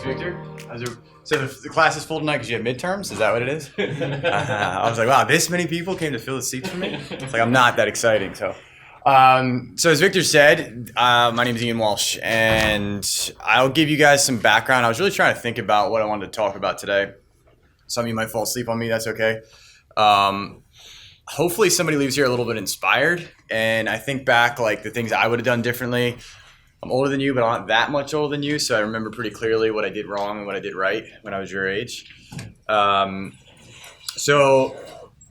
Thanks, Victor. So the class is full tonight because you have midterms? Is that what it is? I was like, wow, this many people came to fill the seats for me? It's like, I'm not that exciting. So as Victor said, my name is Ian Walsh, and I'll give you guys some background. I was really trying to think about what I wanted to talk about today. Some of you might fall asleep on me. That's okay. Hopefully somebody leaves here a little bit inspired, and I think back like the things I would have done differently. I'm older than you, but I'm not that much older than you, so I remember pretty clearly what I did wrong and what I did right when I was your age. So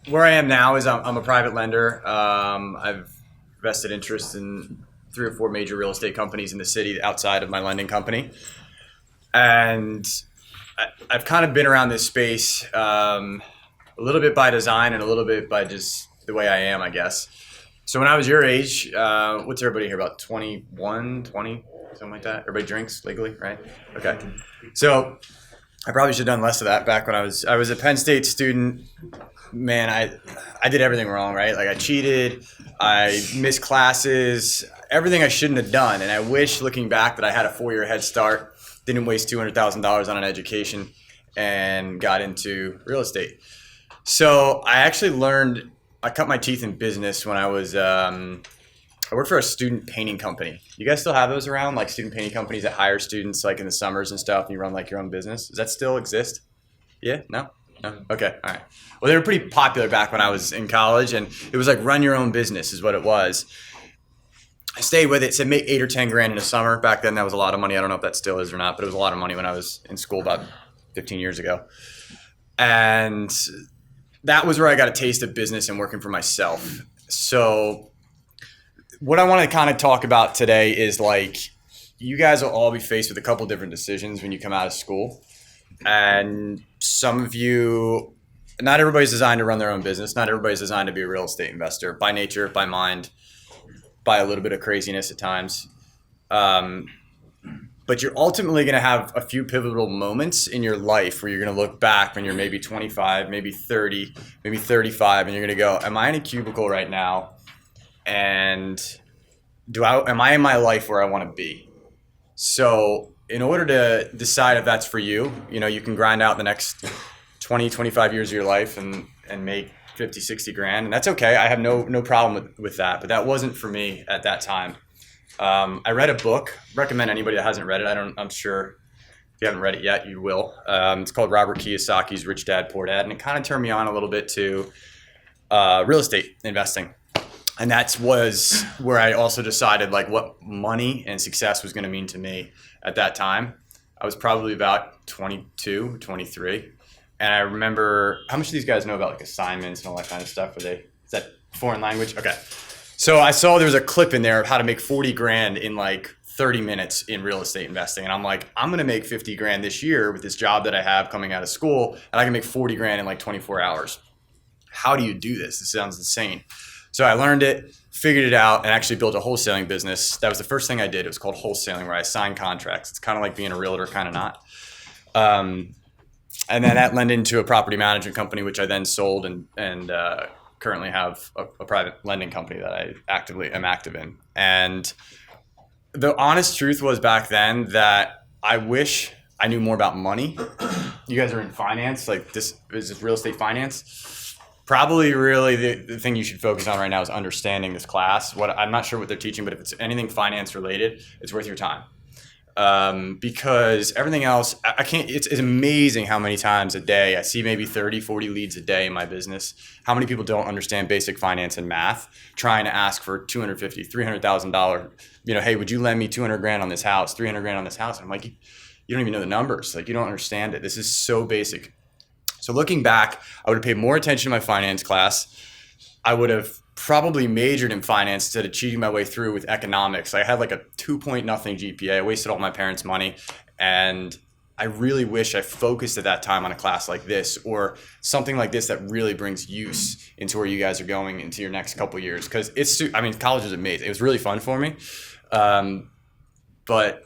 where I am now is I'm a private lender. I've vested interest in 3 or 4 major real estate companies in the city outside of my lending company. And I've kind of been around this space a little bit by design and a little bit by just the way I am, I guess. So when I was your age, what's everybody here, about 21, 20, something like that? Everybody drinks legally, right? Okay. So I probably should have done less of that back when I was a Penn State student. Man, I did everything wrong, right? Like I cheated, I missed classes, everything I shouldn't have done. And I wish looking back that I had a 4-year head start, didn't waste $200,000 on an education, and got into real estate. So I actually I cut my teeth in business when I was, I worked for a student painting company. You guys still have those around, like student painting companies that hire students like in the summers and stuff, and you run like your own business? Does that still exist? Yeah? No? Okay, all right. Well, they were pretty popular back when I was in college, and it was like run your own business is what it was. I stayed with it, said make 8 or 10 grand in a summer. Back then that was a lot of money. I don't know if that still is or not, but it was a lot of money when I was in school about 15 years ago. And that was where I got a taste of business and working for myself. So what I want to kind of talk about today is like, you guys will all be faced with a couple different decisions when you come out of school. And some of you, not everybody's designed to run their own business. Not everybody's designed to be a real estate investor by nature, by mind, by a little bit of craziness at times. But you're ultimately going to have a few pivotal moments in your life where you're going to look back when you're maybe 25, maybe 30, maybe 35, and you're going to go, am I in a cubicle right now? And am I in my life where I want to be? So in order to decide if that's for you, you can grind out the next 20, 25 years of your life and make 50, 60 grand. And that's okay. I have no problem with that. But that wasn't for me at that time. I read a book. Recommend anybody that hasn't read it. I'm sure if you haven't read it yet, you will. It's called Robert Kiyosaki's Rich Dad, Poor Dad. And it kind of turned me on a little bit to real estate investing. And that was where I also decided like what money and success was going to mean to me at that time. I was probably about 22, 23. And I remember, how much do these guys know about like assignments and all that kind of stuff? Is that foreign language? Okay. So I saw there was a clip in there of how to make 40 grand in like 30 minutes in real estate investing. And I'm like, I'm going to make 50 grand this year with this job that I have coming out of school, and I can make 40 grand in like 24 hours. How do you do this? This sounds insane. So I learned it, figured it out, and actually built a wholesaling business. That was the first thing I did. It was called wholesaling, where I signed contracts. It's kind of like being a realtor, kind of not. And then that led into a property management company, which I then sold and currently have a private lending company that I am active in. And the honest truth was back then that I wish I knew more about money. You guys are in finance, like this is real estate finance. Probably really the thing you should focus on right now is understanding this class. I'm not sure what they're teaching, but if it's anything finance related, it's worth your time. Because everything else, it's amazing how many times a day I see maybe 30, 40 leads a day in my business. How many people don't understand basic finance and math, trying to ask for $250,000, $300,000, hey, would you lend me 200 grand on this house, 300 grand on this house? And I'm like, you don't even know the numbers. Like, you don't understand it. This is so basic. So looking back, I would have paid more attention to my finance class. I would have probably majored in finance instead of cheating my way through with economics. I had like a 2-point-nothing GPA. I wasted all my parents' money. And I really wish I focused at that time on a class like this or something like this that really brings use into where you guys are going into your next couple of years. Because college was amazing. It was really fun for me. But,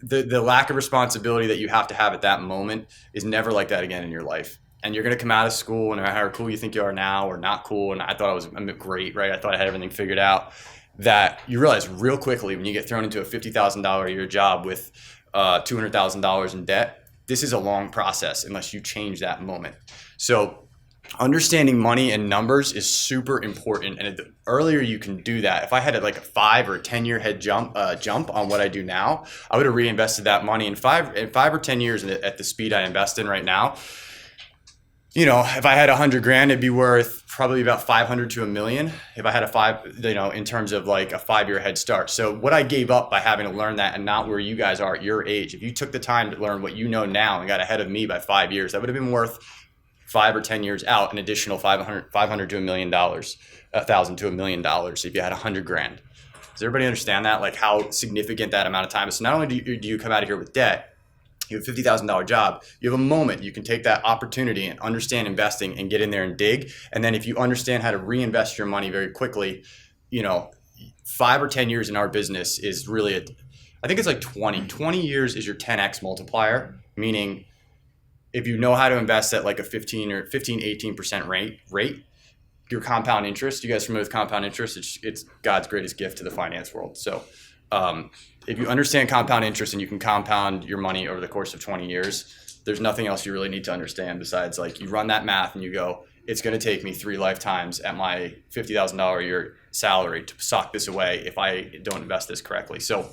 the lack of responsibility that you have to have at that moment is never like that again in your life. And you're going to come out of school, and no matter how cool you think you are now or not cool, and I thought I was great, right? I thought I had everything figured out, that you realize real quickly when you get thrown into a $50,000 a year job with $200,000 in debt. This is a long process unless you change that moment. So understanding money and numbers is super important, and the earlier you can do that. If I had like a 5 or a 10 year head jump on what I do now, I would have reinvested that money in 5 or 10 years at the speed I invest in right now. You know, if I had 100 grand, it'd be worth probably about 500 to $1 million. If I had in terms of like a 5-year head start. So what I gave up by having to learn that, and not where you guys are at your age, if you took the time to learn what you know now and got ahead of me by 5 years, that would have been worth 5 or 10 years out, an additional $500 to $1 million, $1,000 to $1 million if you had 100 grand. Does everybody understand that? Like how significant that amount of time is? So not only do you come out of here with debt, you have a $50,000 job, you have a moment, you can take that opportunity and understand investing and get in there and dig. And then if you understand how to reinvest your money very quickly, you know, 5 or 10 years in our business is really, I think it's like 20 years is your 10x multiplier, meaning if you know how to invest at like a 18% rate, your compound interest, you guys familiar with compound interest? It's God's greatest gift to the finance world. So if you understand compound interest and you can compound your money over the course of 20 years, there's nothing else you really need to understand besides like you run that math and you go, it's going to take me 3 lifetimes at my $50,000 a year salary to sock this away if I don't invest this correctly. So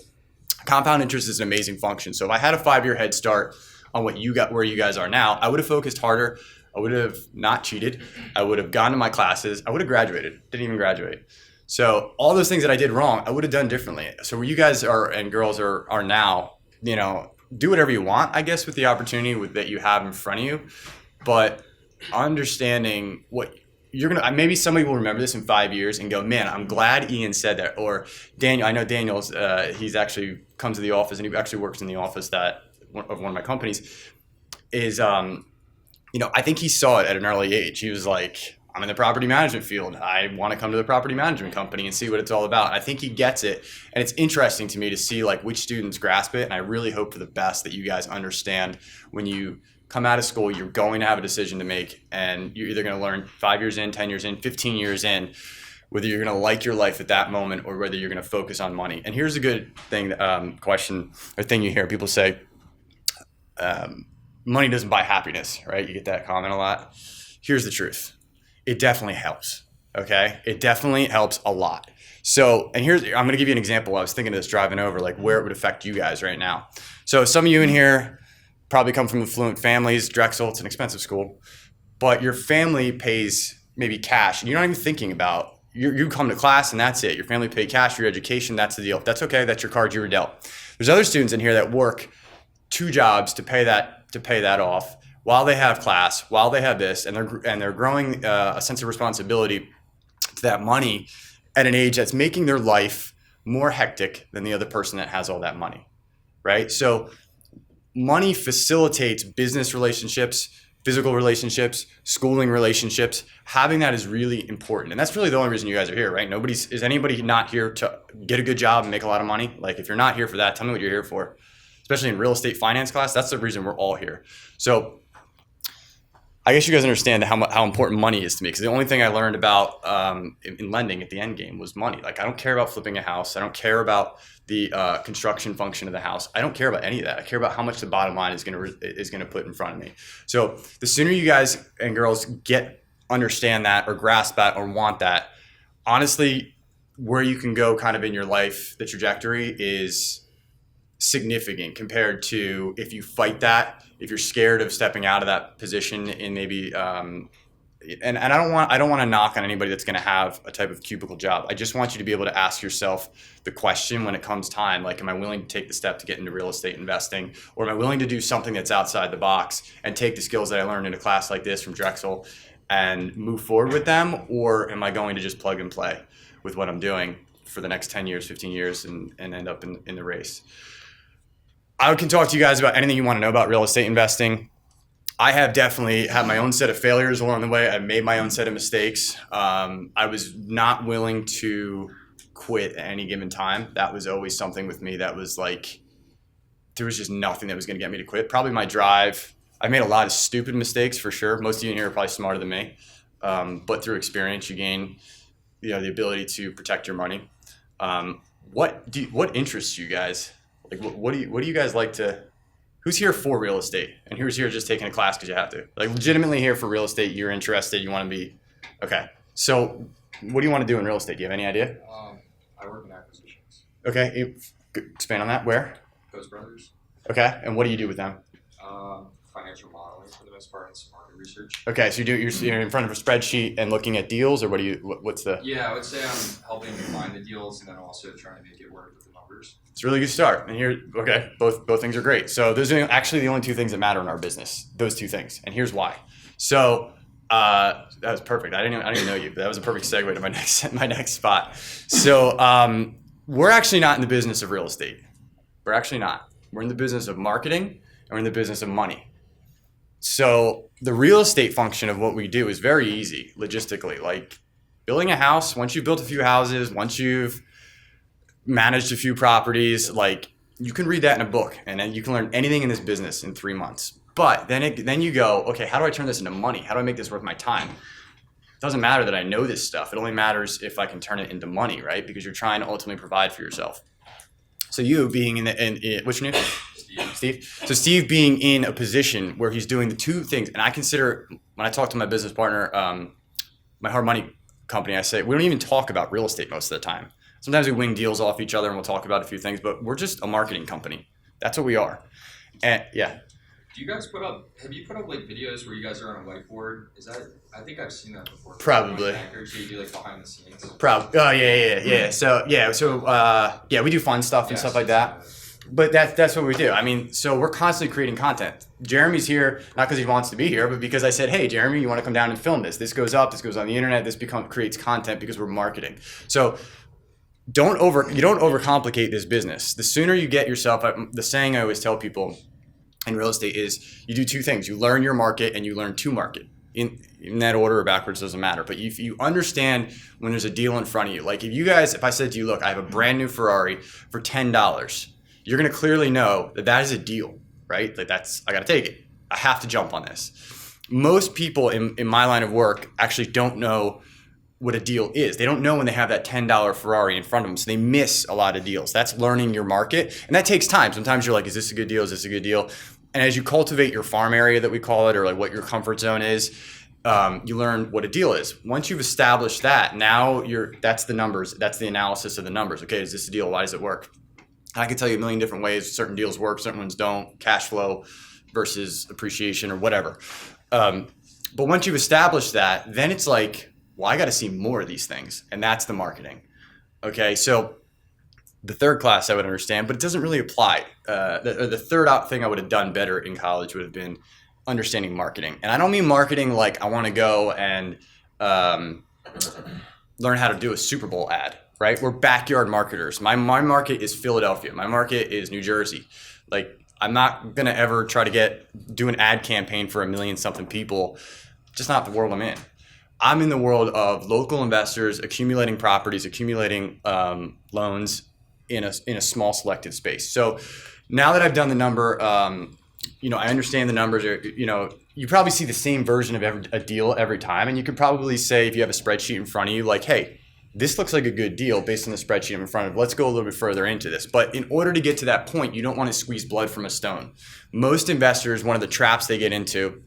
compound interest is an amazing function. So if I had a 5-year head start on what you got, where you guys are now, I would have focused harder. I would have not cheated. I would have gone to my classes. I would have graduated. Didn't even graduate. So all those things that I did wrong, I would have done differently. So where you guys are and girls are now, you know, do whatever you want, I guess, with the opportunity that you have in front of you. But understanding what you're going to, maybe somebody will remember this in 5 years and go, man, I'm glad Ian said that. Or Daniel, I know Daniel's, he's actually comes to the office and he actually works in the office of one of my companies is, you know, I think he saw it at an early age. He was like, I'm in the property management field. I want to come to the property management company and see what it's all about. I think he gets it. And it's interesting to me to see like which students grasp it. And I really hope for the best that you guys understand when you come out of school, you're going to have a decision to make. And you're either going to learn 5 years in, 10 years in, 15 years in, whether you're going to like your life at that moment or whether you're going to focus on money. And here's a good thing, question or thing you hear people say, money doesn't buy happiness, right? You get that comment a lot. Here's the truth. It definitely helps. Okay. It definitely helps a lot. So, and I'm going to give you an example. I was thinking of this driving over, like where it would affect you guys right now. So some of you in here probably come from affluent families. Drexel, it's an expensive school, but your family pays maybe cash and you're not even thinking about, you come to class and that's it. Your family paid cash for your education. That's the deal. That's okay. That's your card you were dealt. There's other students in here that work 2 jobs to pay that off while they have class, while they have this, and they're growing a sense of responsibility to that money at an age that's making their life more hectic than the other person that has all that money, right? So money facilitates business relationships, physical relationships, schooling relationships. Having that is really important. And that's really the only reason you guys are here, right? Is anybody not here to get a good job and make a lot of money? Like if you're not here for that, tell me what you're here for. Especially in real estate finance class, that's the reason we're all here. So I guess you guys understand how important money is to me, because the only thing I learned about in lending at the end game was money. Like I don't care about flipping a house. I don't care about the construction function of the house. I don't care about any of that. I care about how much the bottom line is gonna put in front of me. So the sooner you guys and girls understand that or grasp that or want that, honestly, where you can go kind of in your life, the trajectory is significant compared to if you fight that, if you're scared of stepping out of that position in maybe and I don't want to knock on anybody that's going to have a type of cubicle job. I just want you to be able to ask yourself the question when it comes time, like, am I willing to take the step to get into real estate investing, or am I willing to do something that's outside the box and take the skills that I learned in a class like this from Drexel and move forward with them, or am I going to just plug and play with what I'm doing for the next 10 years, 15 years and end up in the race? I can talk to you guys about anything you want to know about real estate investing. I have definitely had my own set of failures along the way. I've made my own set of mistakes. I was not willing to quit at any given time. That was always something with me that was like, there was just nothing that was going to get me to quit. Probably my drive. I made a lot of stupid mistakes for sure. Most of you in here are probably smarter than me. But through experience, you gain, the ability to protect your money. What interests you guys? Like, what do you guys like to? Who's here for real estate, and who's here just taking a class because you have to? Like, legitimately here for real estate, you're interested, you want to be. Okay, so what do you want to do in real estate? Do you have any idea? I work in acquisitions. Okay, expand on that. Where? Post Brothers. Okay, and what do you do with them? Financial modeling for the most part and some market research. Okay, so you're in front of a spreadsheet and looking at deals, or what's the? Yeah, I would say I'm helping to find the deals and then also trying to make it work with the numbers. It's a really good start. And here, okay, both things are great. So those are actually the only two things that matter in our business. Those two things, and here's why. So that was perfect. I didn't even know you, but that was a perfect segue to my next spot. So we're actually not in the business of real estate. We're actually not. We're in the business of marketing, and we're in the business of money. So the real estate function of what we do is very easy logistically. Like building a house, once you've built a few houses, once you've managed a few properties, like you can read that in a book and then you can learn anything in this business in 3 months. But then you go, okay, how do I turn this into money? How do I make this worth my time? It doesn't matter that I know this stuff. It only matters if I can turn it into money, right? Because you're trying to ultimately provide for yourself. So you being what's your name? Steve. So Steve being in a position where he's doing the two things, and I consider, when I talk to my business partner, my hard money company, I say, we don't even talk about real estate most of the time. Sometimes we wing deals off each other and we'll talk about a few things, but we're just a marketing company. That's what we are. And yeah. Do you guys have you put up like videos where you guys are on a whiteboard? I think I've seen that before. Probably. So you do like behind the scenes. Probably. Oh yeah. So we do fun stuff and stuff like that. But that's what we do. I mean, so we're constantly creating content. Jeremy's here, not because he wants to be here, but because I said, hey, Jeremy, you want to come down and film this? This goes up, this goes on the internet, this creates content because we're marketing. So you don't overcomplicate this business. The sooner you get yourself, the saying I always tell people in real estate is you do two things. You learn your market and you learn to market. In that order or backwards, doesn't matter. But if you understand when there's a deal in front of you, like if I said to you, look, I have a brand new Ferrari for $10, you're going to clearly know that is a deal, right? Like I got to take it. I have to jump on this. Most people in my line of work actually don't know what a deal is. They don't know when they have that $10 Ferrari in front of them. So they miss a lot of deals. That's learning your market. And that takes time. Sometimes you're like, is this a good deal? Is this a good deal? And as you cultivate your farm area that we call it, or like what your comfort zone is, you learn what a deal is. Once you've established that, now that's the numbers. That's the analysis of the numbers. Okay, is this a deal? Why does it work? I can tell you a million different ways certain deals work, certain ones don't, cash flow versus appreciation or whatever. But once you've established that, then it's like, well, I got to see more of these things. And that's the marketing. Okay, so the third class I would understand, but it doesn't really apply. The third thing I would have done better in college would have been understanding marketing. And I don't mean marketing like I want to go and learn how to do a Super Bowl ad. Right? We're backyard marketers. My market is Philadelphia. My market is New Jersey. Like, I'm not going to ever try to do an ad campaign for 1 million something people. Just not the world I'm in. I'm in the world of local investors accumulating properties, accumulating loans in a small selected space. So now that I've done the number, I understand the numbers. You probably see the same version of a deal every time. And you could probably say, if you have a spreadsheet in front of you, like, hey, this looks like a good deal based on the spreadsheet in front of. Let's go a little bit further into this. But in order to get to that point, you don't want to squeeze blood from a stone. Most investors, one of the traps they get into,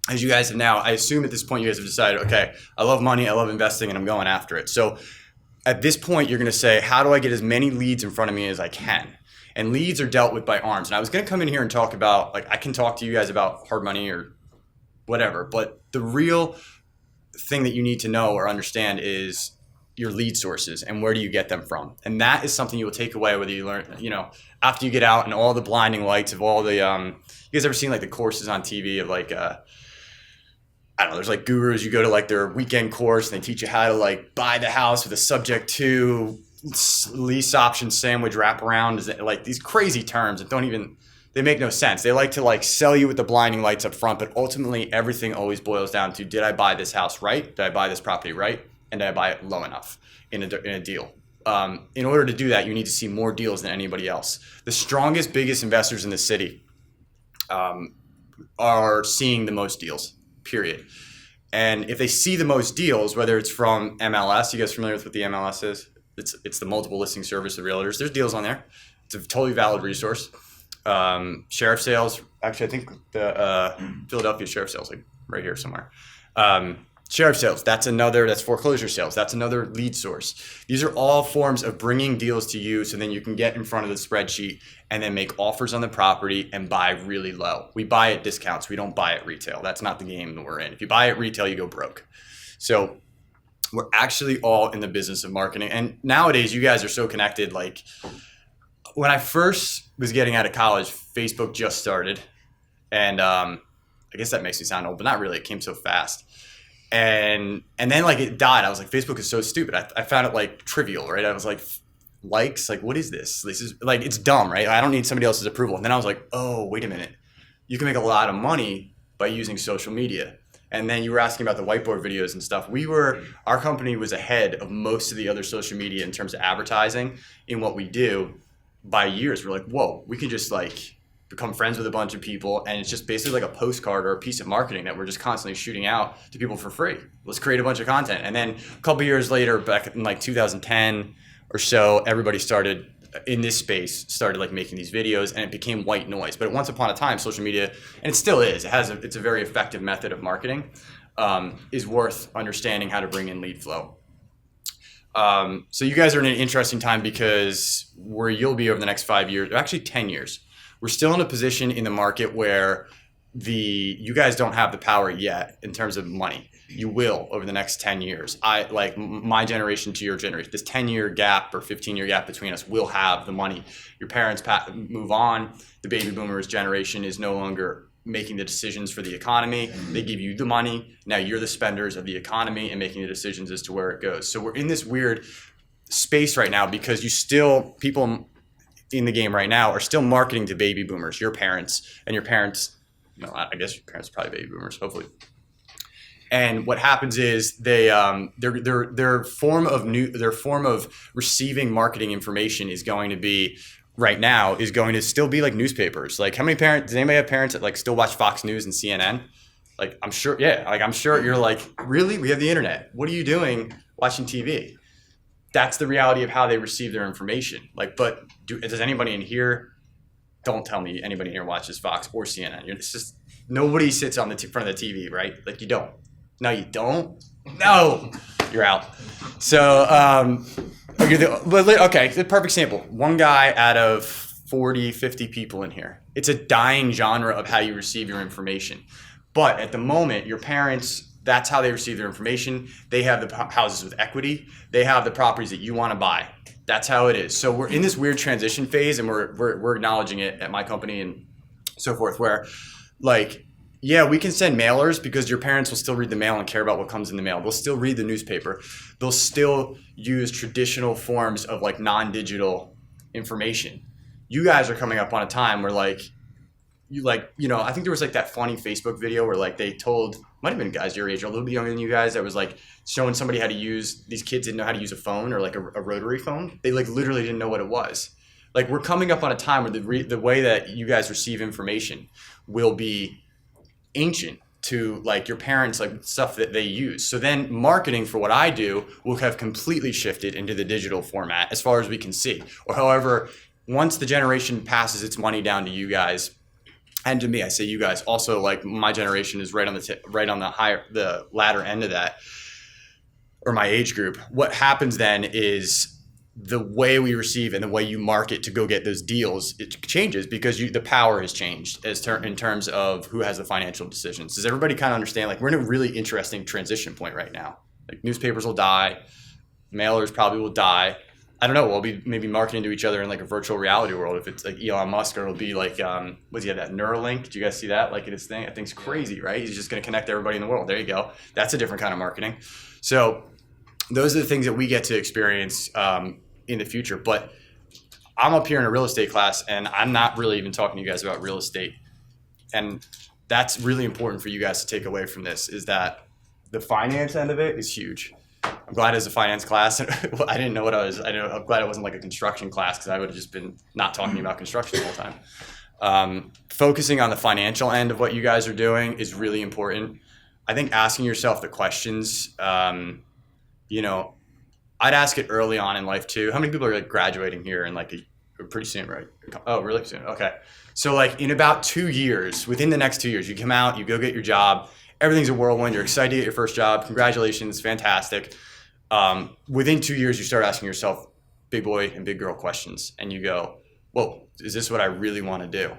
as you guys have now, I assume at this point you guys have decided, okay, I love money, I love investing, and I'm going after it. So at this point, you're going to say, how do I get as many leads in front of me as I can? And leads are dealt with by arms. And I was going to come in here and talk about, like, I can talk to you guys about hard money or whatever, but the real thing that you need to know or understand is your lead sources and where do you get them from. And that is something you will take away whether you learn, after you get out and all the blinding lights of all the, you guys ever seen like the courses on TV of like, I don't know, there's like gurus, you go to like their weekend course and they teach you how to like buy the house with a subject to lease option sandwich wraparound, is like these crazy terms that they make no sense. They like to like sell you with the blinding lights up front, but ultimately everything always boils down to, did I buy this house right? Did I buy this property right? And did I buy it low enough in a deal? In order to do that, you need to see more deals than anybody else. The strongest, biggest investors in the city are seeing the most deals, period. And if they see the most deals, whether it's from MLS, you guys familiar with what the MLS is? It's the multiple listing service of realtors. There's deals on there. It's a totally valid resource. Sheriff sales, actually, I think the Philadelphia sheriff sales, like right here somewhere. Sheriff sales, that's foreclosure sales. That's another lead source. These are all forms of bringing deals to you so then you can get in front of the spreadsheet and then make offers on the property and buy really low. We buy at discounts. We don't buy at retail. That's not the game that we're in. If you buy at retail, you go broke. So we're actually all in the business of marketing. And nowadays, you guys are so connected. Like when I first was getting out of college, Facebook just started. And I guess that makes me sound old, but not really. It came so fast. And then like it died. I was like, Facebook is so stupid. I found it like trivial, right? I was like, likes, like what is this? This is like, it's dumb, right? I don't need somebody else's approval. And then I was like, oh, wait a minute. You can make a lot of money by using social media. And then you were asking about the whiteboard videos and stuff. Our company was ahead of most of the other social media in terms of advertising in what we do by years. We're like, whoa, we can just like become friends with a bunch of people, and it's just basically like a postcard or a piece of marketing that we're just constantly shooting out to people for free. Let's create a bunch of content. And then a couple of years later, back in like 2010 or so, everybody started in this space, started like making these videos, and it became white noise. But once upon a time, social media, and it still is, it's a very effective method of marketing, is worth understanding how to bring in lead flow. So you guys are in an interesting time because where you'll be over the next 5 years, or actually 10 years, we're still in a position in the market where you guys don't have the power yet in terms of money. You will over the next 10 years. Like my generation to your generation, this 10-year gap or 15-year gap between us will have the money. Your parents move on. The baby boomers generation is no longer making the decisions for the economy. They give you the money. Now you're the spenders of the economy and making the decisions as to where it goes. So we're in this weird space right now because people in the game right now are still marketing to baby boomers, your parents, and your parents, I guess your parents are probably baby boomers, hopefully. And what happens is their form of receiving marketing information is going to be right now is going to still be like newspapers. Like how many parents, does anybody have parents that like still watch Fox News and CNN? Like I'm sure you're like, really? We have the internet. What are you doing watching TV? That's the reality of how they receive their information. Like, but does anybody in here? Don't tell me anybody in here watches Fox or CNN. It's just nobody sits on the front of the TV, right? Like you don't. No, you don't. No, you're out. So, okay, the perfect sample. One guy out of 40, 50 people in here. It's a dying genre of how you receive your information. But at the moment, your parents, that's how they receive their information. They have the houses with equity. They have the properties that you want to buy. That's how it is. So we're in this weird transition phase, and we're acknowledging it at my company and so forth, where like, yeah, we can send mailers because your parents will still read the mail and care about what comes in the mail. They'll still read the newspaper. They'll still use traditional forms of like non-digital information. You guys are coming up on a time where I think there was like that funny Facebook video where like they told, might have been guys your age or a little bit younger than you guys, that was like showing somebody how to use, these kids didn't know how to use a phone or like a rotary phone. They like literally didn't know what it was. Like we're coming up on a time where the way that you guys receive information will be ancient to like your parents, like stuff that they use. So then marketing for what I do will have completely shifted into the digital format as far as we can see. Or however, once the generation passes its money down to you guys, and to me, I say you guys, also like my generation is right on the latter end of that, or my age group. What happens then is the way we receive and the way you market to go get those deals, it changes because the power has changed in terms of who has the financial decisions. Does everybody kind of understand? Like we're in a really interesting transition point right now. Like newspapers will die, mailers probably will die. I don't know. We'll be maybe marketing to each other in like a virtual reality world. If it's like Elon Musk, or it'll be like, what's he have, that Neuralink? Did you guys see that? Like in his thing, that thing's crazy, right? He's just going to connect everybody in the world. There you go. That's a different kind of marketing. So those are the things that we get to experience in the future. But I'm up here in a real estate class, and I'm not really even talking to you guys about real estate. And that's really important for you guys to take away from this, is that the finance end of it is huge. I'm glad it's a finance class. I didn't know what I was. I'm glad it wasn't like a construction class, because I would have just been not talking about construction the whole time. Focusing on the financial end of what you guys are doing is really important. I think asking yourself the questions, I'd ask it early on in life too. How many people are like graduating here in like Pretty soon, right? Oh, really soon. Okay. So like in about 2 years, within the next 2 years, you come out, you go get your job. Everything's a whirlwind. You're excited to get your first job. Congratulations, fantastic. Within 2 years, you start asking yourself big boy and big girl questions, and you go, "Whoa, is this what I really want to do?"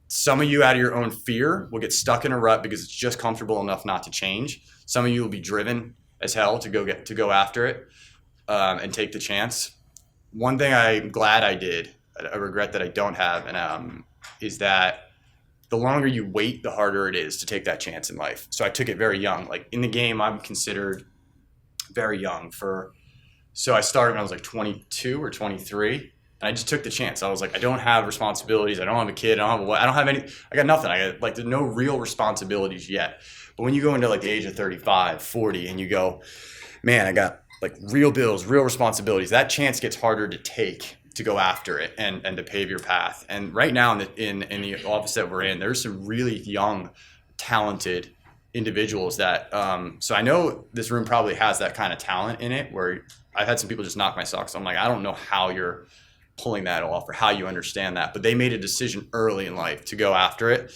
Some of you, out of your own fear, will get stuck in a rut because it's just comfortable enough not to change. Some of you will be driven as hell to go after it and take the chance. One thing I'm glad I did, a regret that I don't have, and is that the longer you wait, the harder it is to take that chance in life. So I took it very young. Like in the game, I'm considered very young so I started when I was like 22 or 23, and I just took the chance. I was like, I don't have responsibilities. I don't have a kid. I don't have any. I got nothing. There's no real responsibilities yet. But when you go into like the age of 35, 40, and you go, man, I got like real bills, real responsibilities. That chance gets harder to take, to go after it and to pave your path. And right now in the office that we're in, there's some really young, talented individuals that, so I know this room probably has that kind of talent in it, where I've had some people just knock my socks. I'm like, I don't know how you're pulling that off or how you understand that, but they made a decision early in life to go after it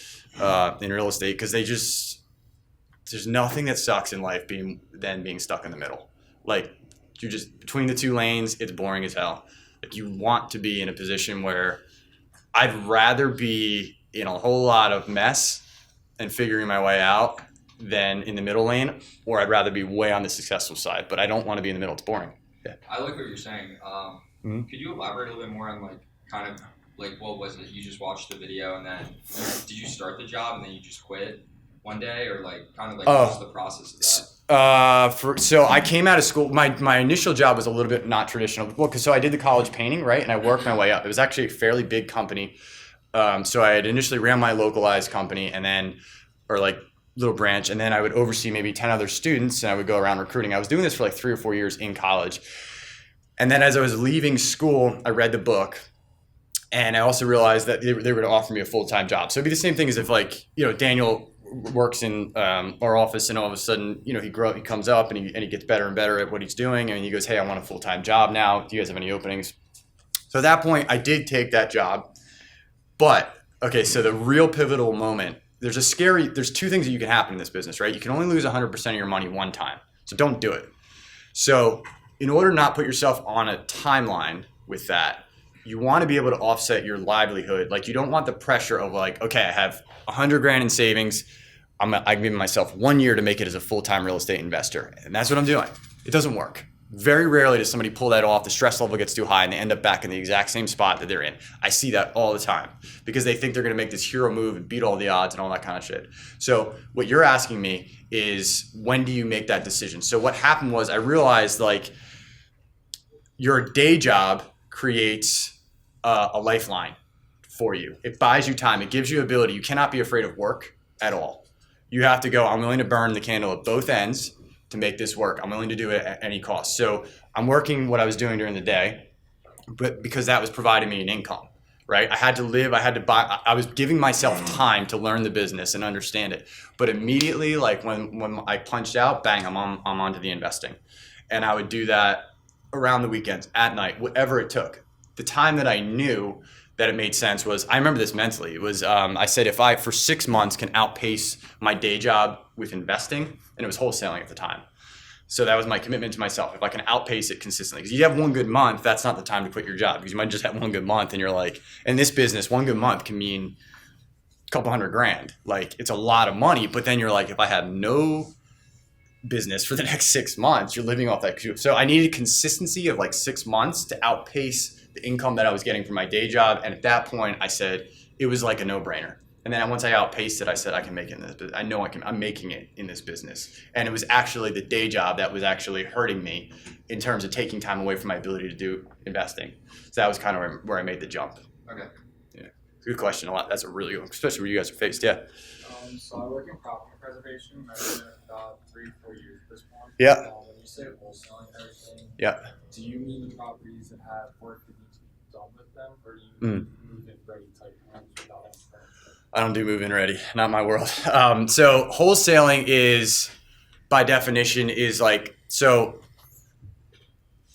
in real estate, because there's nothing that sucks in life than being stuck in the middle. Like you're just between the two lanes, it's boring as hell. Like you want to be in a position where I'd rather be in a whole lot of mess and figuring my way out than in the middle lane, or I'd rather be way on the successful side, but I don't want to be in the middle. It's boring. Yeah. I like what you're saying. Could you elaborate a little bit more on like kind of like what was it? You just watched the video and then did you start the job and then you just quit one day, or like kind of like what was the process of that? So I came out of school. My initial job was a little bit not traditional. Well, so I did the college painting, right, and I worked my way up. It was actually a fairly big company. So I had initially ran my localized company, and then, or like little branch, and then I would oversee maybe 10 other students, and I would go around recruiting. I was doing this for like 3 or 4 years in college. And then as I was leaving school, I read the book, and I also realized that they were going to offer me a full-time job. So it'd be the same thing as if like, Daniel works in our office, and all of a sudden, he comes up and he gets better and better at what he's doing, and he goes, hey, I want a full-time job now. Do you guys have any openings? So at that point, I did take that job. But, okay, so the real pivotal moment, there's 2 things that you can happen in this business, right? You can only lose 100% of your money one time. So don't do it. So in order to not put yourself on a timeline with that, you want to be able to offset your livelihood. Like you don't want the pressure of like, okay, I have $100,000 in savings. I'm giving myself 1 year to make it as a full-time real estate investor. And that's what I'm doing. It doesn't work. Very rarely does somebody pull that off. The stress level gets too high and they end up back in the exact same spot that they're in. I see that all the time because they think they're going to make this hero move and beat all the odds and all that kind of shit. So what you're asking me is, when do you make that decision? So what happened was I realized like your day job creates a lifeline for you. It buys you time. It gives you ability. You cannot be afraid of work at all. You have to go, I'm willing to burn the candle at both ends to make this work. I'm willing to do it at any cost. So I'm working what I was doing during the day, but because that was providing me an income, right? I had to live, I had to buy, I was giving myself time to learn the business and understand it. But immediately, like when I punched out, bang, I'm onto the investing. And I would do that around the weekends, at night, whatever it took. The time that I knew that it made sense was, I remember this mentally, it was, I said, if I, for 6 months, can outpace my day job with investing, and it was wholesaling at the time. So that was my commitment to myself. If I can outpace it consistently, because you have one good month, that's not the time to quit your job, because you might just have one good month and you're like, in this business, one good month can mean a couple $100,000. Like it's a lot of money, but then you're like, if I have no business for the next 6 months, you're living off that. So I needed consistency of like 6 months to outpace the income that I was getting from my day job. And at that point I said, it was like a no-brainer. And then once I outpaced it, I said, I can make it in this business. I know I can, I'm making it in this business. And it was actually the day job that was actually hurting me in terms of taking time away from my ability to do investing. So that was kind of where I made the jump. Okay. Yeah. Good question. A lot. That's a really good one, especially where you guys are faced. Yeah. So I work in property preservation. I've been there about 3-4 years at this point. Yeah. When you say wholesaling and everything, Yeah. do you mean the properties that have work that needs to be done with them, or do you move in ready type homes without any furniture? I don't do move-in ready. Not my world. So wholesaling is, by definition, is like, so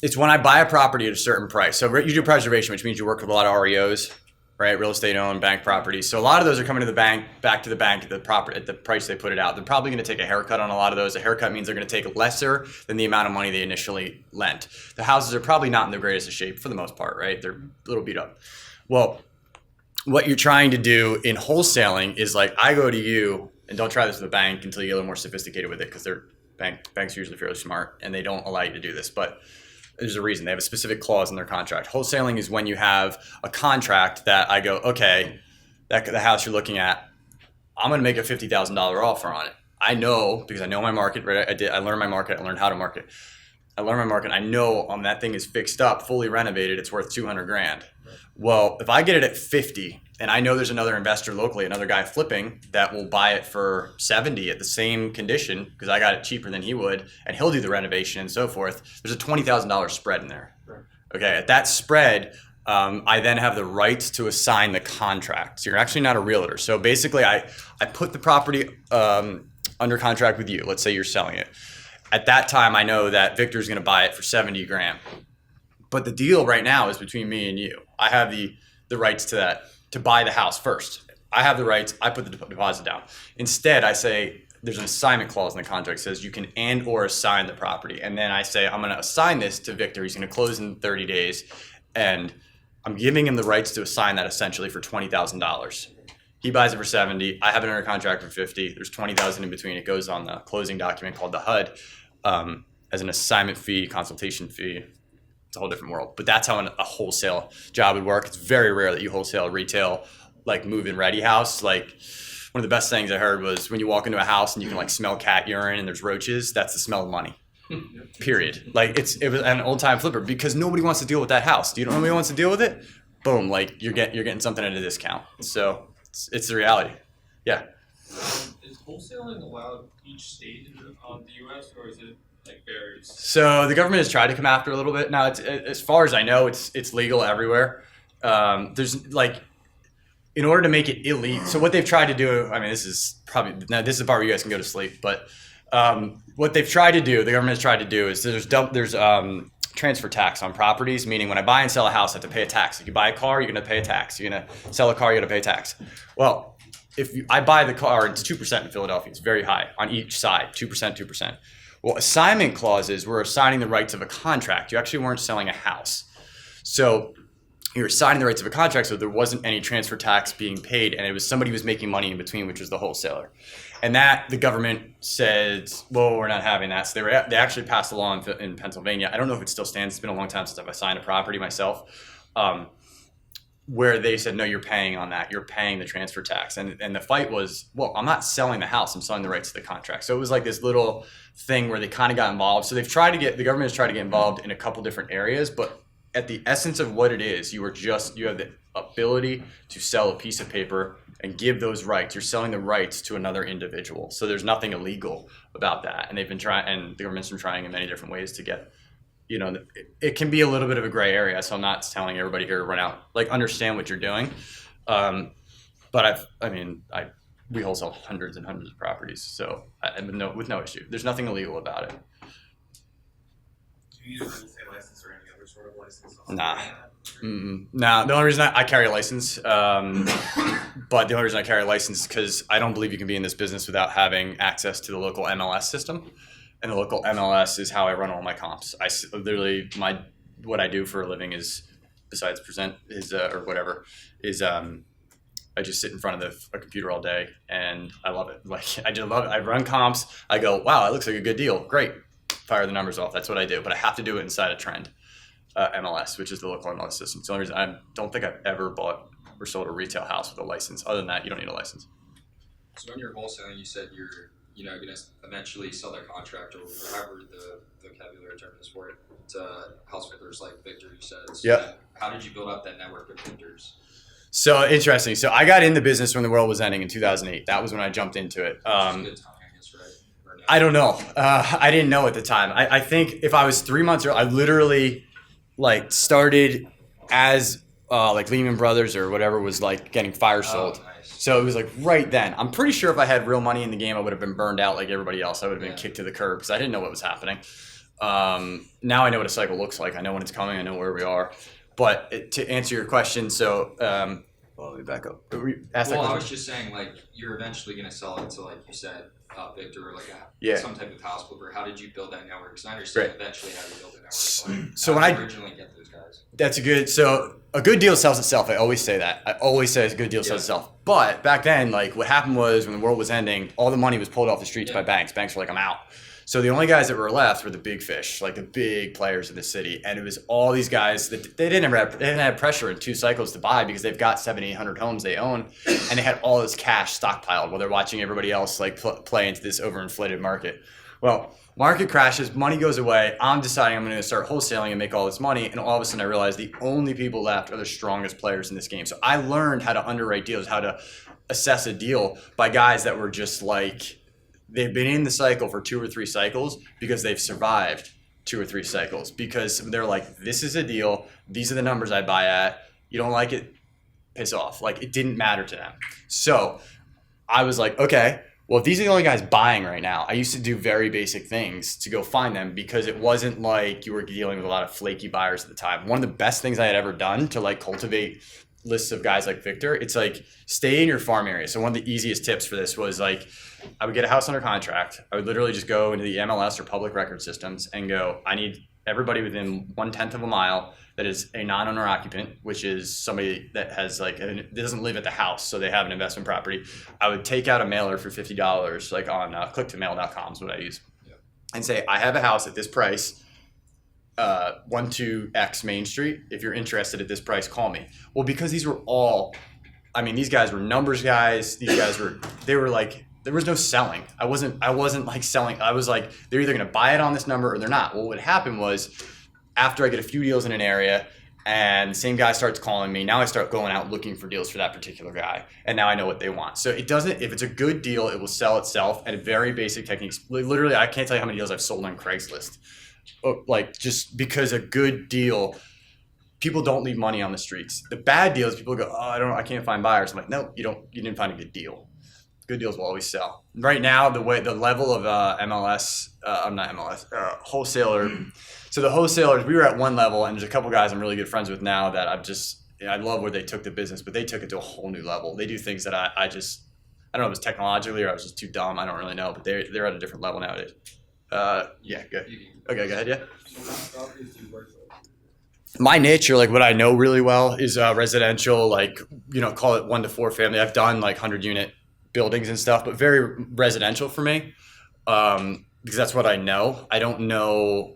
It's when I buy a property at a certain price. So you do preservation, which means you work with a lot of REOs, right? Real estate owned bank properties. So a lot of those are coming to the bank, back to the bank at the price they put it out. They're probably going to take a haircut on a lot of those. A haircut means they're going to take lesser than the amount of money they initially lent. The houses are probably not in the greatest of shape for the most part, right? They're a little beat up. Well, what you're trying to do in wholesaling is like, I go to you, and don't try this with a bank until you get a little more sophisticated with it, because banks are usually fairly smart and they don't allow you to do this. But there's a reason. They have a specific clause in their contract. Wholesaling is when you have a contract that I go, okay, the house you're looking at, I'm going to make a $50,000 offer on it. I know, because I know my market, right? I learned my market. I learned how to market. I learned my market. I know that thing is fixed up, fully renovated. It's worth $200,000. Well, if I get it at 50, and I know there's another investor locally, another guy flipping, that will buy it for 70 at the same condition because I got it cheaper than he would, and he'll do the renovation and so forth, there's a $20,000 spread in there. Right. Okay, at that spread, I then have the rights to assign the contract. So you're actually not a realtor. So basically, I put the property under contract with you. Let's say you're selling it. At that time, I know that Victor's going to buy it for $70,000. But the deal right now is between me and you. I have the rights to that, to buy the house first. I have the rights. I put the deposit down. Instead, I say there's an assignment clause in the contract that says you can and or assign the property. And then I say I'm going to assign this to Victor. He's going to close in 30 days. And I'm giving him the rights to assign that essentially for $20,000. He buys it for 70. I have it under contract for 50. There's 20,000 in between. It goes on the closing document called the HUD as an assignment fee, consultation fee. It's a whole different world. But that's how a wholesale job would work. It's very rare that you wholesale retail, like move-in ready house. Like one of the best things I heard was when you walk into a house and you can like smell cat urine and there's roaches, that's the smell of money. Period. Like it was an old time flipper because nobody wants to deal with that house. Do you know nobody wants to deal with it? Boom, like you're getting something at a discount. So it's the reality. Yeah. Is wholesaling allowed each state in the U.S. or is it like varies? So the government has tried to come after a little bit. Now, as far as I know, it's legal everywhere. There's like, in order to make it illegal. So what they've tried to do. I mean, this is the part where you guys can go to sleep. But what they've tried to do, the government has tried to do, is there's transfer tax on properties. Meaning, when I buy and sell a house, I have to pay a tax. If you buy a car, you're going to pay a tax. You're going to sell a car, you're going to pay a tax. Well, I buy the car, it's 2% in Philadelphia. It's very high on each side, 2%. Well, assignment clauses were assigning the rights of a contract. You actually weren't selling a house. So you're assigning the rights of a contract, so there wasn't any transfer tax being paid, and it was somebody who was making money in between, which was the wholesaler. And that the government said, well, we're not having that. So they actually passed a law in Pennsylvania. I don't know if it still stands. It's been a long time since I've assigned a property myself, where they said, no, you're paying on that. You're paying the transfer tax. And the fight was, well, I'm not selling the house. I'm selling the rights to the contract. So it was like this little thing where they kind of got involved. So the government has tried to get involved in a couple different areas, but at the essence of what it is, you have the ability to sell a piece of paper and give those rights. You're selling the rights to another individual. So there's nothing illegal about that. And the government's been trying in many different ways to get, it can be a little bit of a gray area. So I'm not telling everybody here to run out, like understand what you're doing. But we wholesale hundreds and hundreds of properties. So with no issue, there's nothing illegal about it. Do you use a real estate license or any other sort of license? Nah. Nah, the only reason I carry a license, but the only reason I carry a license is because I don't believe you can be in this business without having access to the local MLS system. And the local MLS is how I run all my comps. What I do for a living is, besides present, I just sit in front of a computer all day and I love it. Like I just love it. I run comps. I go, wow, that looks like a good deal. Great. Fire the numbers off. That's what I do. But I have to do it inside a trend. MLS, which is the local MLS system. It's the only reason I don't think I've ever bought or sold a retail house with a license. Other than that, you don't need a license. So when you're wholesaling, you said you're going to eventually sell that contract or however the vocabulary term is for it to house flippers like Victor, you said. So yeah. How did you build up that network of vendors? So interesting. So I got in the business when the world was ending in 2008. That was when I jumped into it. Good time, I guess, right? No? I don't know. I didn't know at the time. I think if I was 3 months early, I literally started as Lehman Brothers or whatever was getting fire sold. Oh, nice. So it was right then. I'm pretty sure if I had real money in the game, I would have been burned out like everybody else. I would have been kicked to the curb because I didn't know what was happening. Now I know what a cycle looks like. I know when it's coming. I know where we are. But to answer your question, so let me back up. I was just saying, like, you're eventually going to sell it to, like you said, Victor, or like some type of house flipper. How did you build that network? Because I understand eventually how you build a network. So when I originally get those guys. That's a good deal sells itself. I always say that. I always say a good deal sells itself. But back then, like what happened was when the world was ending, all the money was pulled off the streets by banks. Banks were like, I'm out. So the only guys that were left were the big fish, like the big players in the city. And it was all these guys that they didn't have pressure in 2 cycles to buy because they've got 700-800 homes they own. And they had all this cash stockpiled while they're watching everybody else like play into this overinflated market. Well, market crashes, money goes away. I'm deciding I'm going to start wholesaling and make all this money. And all of a sudden I realize the only people left are the strongest players in this game. So I learned how to underwrite deals, how to assess a deal by guys that were just like, they've been in the cycle for 2 or 3 cycles because they've survived 2 or 3 cycles because they're like, this is a deal. These are the numbers I buy at. You don't like it? Piss off. Like it didn't matter to them. So I was like, okay, well, if these are the only guys buying right now, I used to do very basic things to go find them because it wasn't like you were dealing with a lot of flaky buyers at the time. One of the best things I had ever done to like cultivate lists of guys like Victor, it's like stay in your farm area. So one of the easiest tips for this was like, I would get a house under contract. I would literally just go into the MLS or public record systems and go, I need everybody within 1/10 of a mile that is a non-owner occupant, which is somebody that has like, that doesn't live at the house, so they have an investment property. I would take out a mailer for $50, like on click-to-mail.com is what I use, and say, I have a house at this price, 12X Main Street. If you're interested at this price, call me. Well, because these were all, I mean, these guys were numbers guys. These guys they were like, there was no selling. I wasn't like selling. I was like, they're either going to buy it on this number or they're not. Well, what happened was after I get a few deals in an area and the same guy starts calling me, now I start going out looking for deals for that particular guy. And now I know what they want. So it doesn't, if it's a good deal, it will sell itself at very basic techniques. Literally, I can't tell you how many deals I've sold on Craigslist. Like just because a good deal, people don't leave money on the streets. The bad deals, people go, oh, I can't find buyers. I'm like, no, you didn't find a good deal. Good deals will always sell. Right now, the level of wholesaler. So the wholesalers, we were at one level, and there's a couple guys I'm really good friends with now that I love where they took the business, but they took it to a whole new level. They do things that I don't know if it was technologically or I was just too dumb. I don't really know, but they're at a different level nowadays. Yeah, good. Okay, go ahead. Yeah. My niche, or like what I know really well, is residential. Like call it 1 to 4 family. I've done like 100-unit buildings and stuff, but very residential for me, because that's what I know. I don't know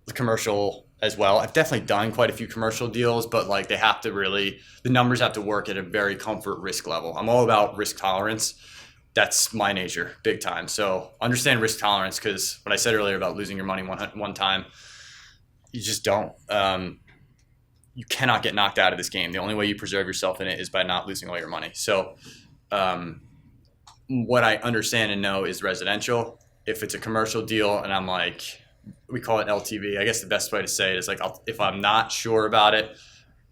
the commercial as well. I've definitely done quite a few commercial deals, but like the numbers have to work at a very comfort risk level. I'm all about risk tolerance. That's my nature, big time. So understand risk tolerance, because what I said earlier about losing your money one time, you just don't. You cannot get knocked out of this game. The only way you preserve yourself in it is by not losing all your money. So what I understand and know is residential. If it's a commercial deal and I'm like, we call it LTV. I guess the best way to say it is like, if I'm not sure about it,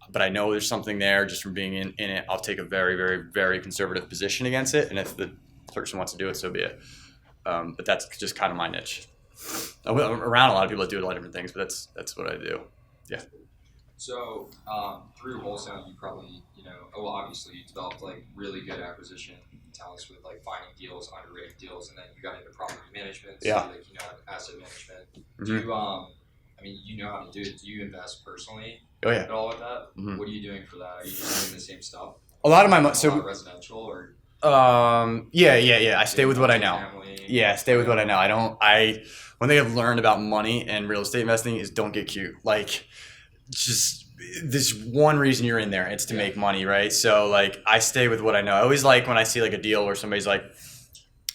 but I know there's something there just from being in it, I'll take a very, very, very conservative position against it. And if the person wants to do it, so be it. But that's just kind of my niche. I'm around a lot of people that do a lot of different things, but that's what I do. Yeah. So through wholesaling, you probably, obviously you developed like really good acquisition talents with like finding deals, underwriting deals, and then you got into property management. So asset management. Mm-hmm. Do you know how to do it? Do you invest personally at all with that? Mm-hmm. What are you doing for that? Are you just doing the same stuff? A lot of my residential or I stay with what I know. Family. Yeah, stay with what I know. One thing I've learned about money and real estate investing is don't get cute. Like, just there's one reason you're in there. It's to make money, right? So like I stay with what I know. I always like when I see like a deal where somebody's like,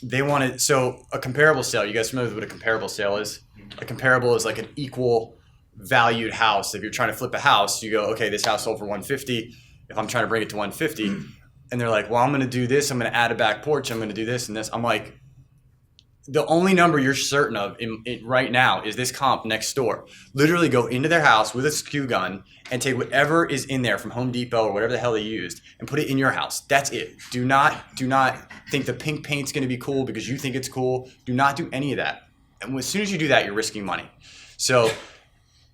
they want it. So a comparable sale, you guys familiar with what a comparable sale is? A comparable is like an equal valued house. If you're trying to flip a house, you go, okay, this house sold for 150. If I'm trying to bring it to 150 and they're like, well, I'm going to do this. I'm going to add a back porch. I'm going to do this and this. I'm like, the only number you're certain of right now is this comp next door. Literally go into their house with a skew gun and take whatever is in there from Home Depot or whatever the hell they used and put it in your house. That's it. Do not think the pink paint's going to be cool because you think it's cool. Do not do any of that. And as soon as you do that, you're risking money. So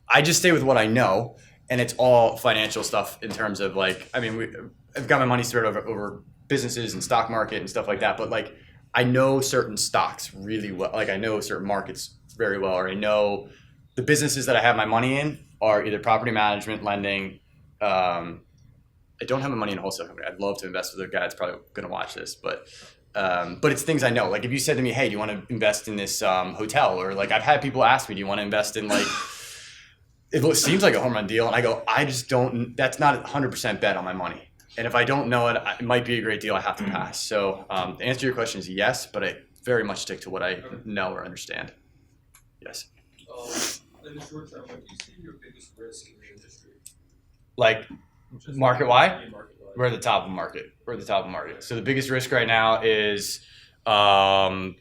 I just stay with what I know, and it's all financial stuff in terms of like, I mean, I've got my money spread over businesses and stock market and stuff like that, but like I know certain stocks really well. Like I know certain markets very well, or I know the businesses that I have my money in are either property management, lending. I don't have my money in a wholesale company. I'd love to invest with a guy that's probably going to watch this, but it's things I know. Like if you said to me, hey, do you want to invest in this hotel? Or like I've had people ask me, do you want to invest in like, it seems like a home run deal. And I go, I just don't, that's not 100% bet on my money. And if I don't know it, it might be a great deal. I have to pass. So the answer to your question is yes, but I very much stick to what I know or understand. Yes. In the short term, what do you see your biggest risk in the industry? Like market-wide? We're at the top of the market. So the biggest risk right now is buying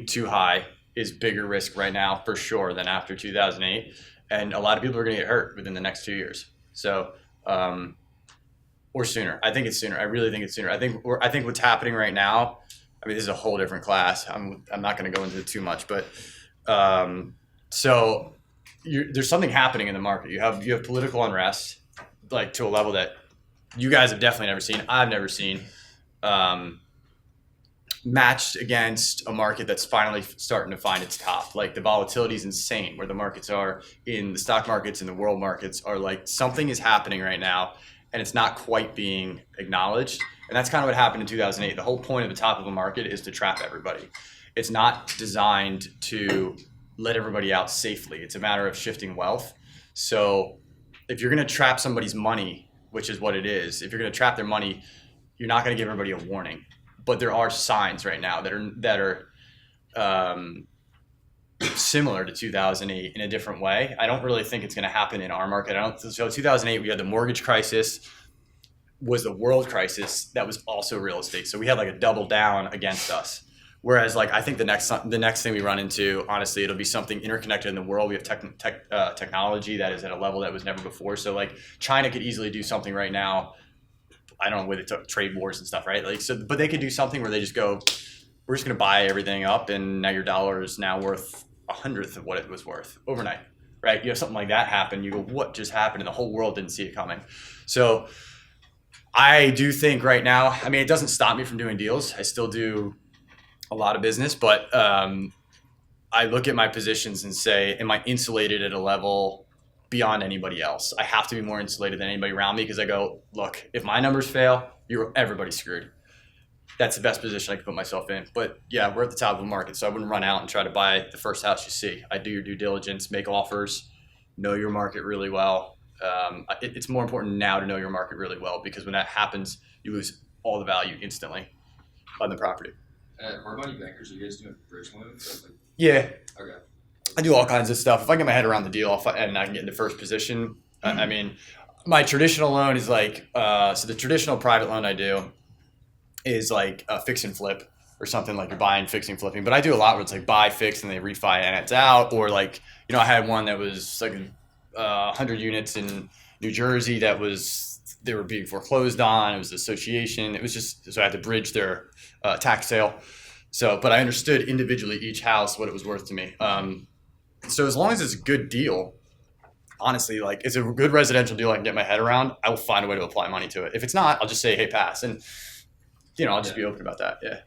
too high is bigger risk right now for sure than after 2008. And a lot of people are going to get hurt within the next 2 years. So, or sooner. I think it's sooner. I really think it's sooner. I think what's happening right now, I mean, this is a whole different class. I'm not going to go into it too much, but so there's something happening in the market. You have political unrest, like to a level that you guys have definitely never seen. I've never seen, matched against a market that's finally starting to find its top. Like the volatility is insane where the markets are in the stock markets and the world markets are like something is happening right now and it's not quite being acknowledged. And that's kind of what happened in 2008. The whole point of the top of a market is to trap everybody. It's not designed to let everybody out safely. It's a matter of shifting wealth. So if you're going to trap somebody's money, which is what it is, if you're going to trap their money, you're not going to give everybody a warning. But there are signs right now that are similar to 2008 in a different way. I don't really think it's going to happen in our market. So 2008, we had the mortgage crisis, was the world crisis that was also real estate. So we had like a double down against us. Whereas like I think the next thing we run into, honestly, it'll be something interconnected in the world. We have technology that is at a level that was never before. So like China could easily do something right now. I don't know where they took trade wars and stuff, right? Like so, but they could do something where they just go, we're just going to buy everything up, and now your dollar is now worth 100th of what it was worth overnight, right? You have something like that happen. You go, what just happened? And the whole world didn't see it coming. So I do think right now, I mean, it doesn't stop me from doing deals. I still do a lot of business, but I look at my positions and say, am I insulated at a level beyond anybody else? I have to be more insulated than anybody around me because I go, look, if my numbers fail, everybody's screwed. That's the best position I can put myself in. But yeah, we're at the top of the market, so I wouldn't run out and try to buy the first house you see. I do your due diligence, make offers, know your market really well. It's more important now to know your market really well because when that happens, you lose all the value instantly on the property. Hard money bankers, are you guys doing bridge loans? Like, yeah. Okay. I do all kinds of stuff. If I get my head around the deal and I can get into first position, I mean, my traditional loan is like, so the traditional private loan I do is like a fix and flip or something like you're buying, fixing, flipping. But I do a lot where it's like buy, fix, and they refi and it's out. Or like, you know, I had one that was like 100 units in New Jersey that they were being foreclosed on. It was an association. It was just, so I had to bridge their tax sale. So, but I understood individually each house, what it was worth to me. So as long as it's a good deal, honestly, like it's a good residential deal I can get my head around, I will find a way to apply money to it. If it's not, I'll just say, hey, pass. And, you know, I'll just be open about that. Yeah.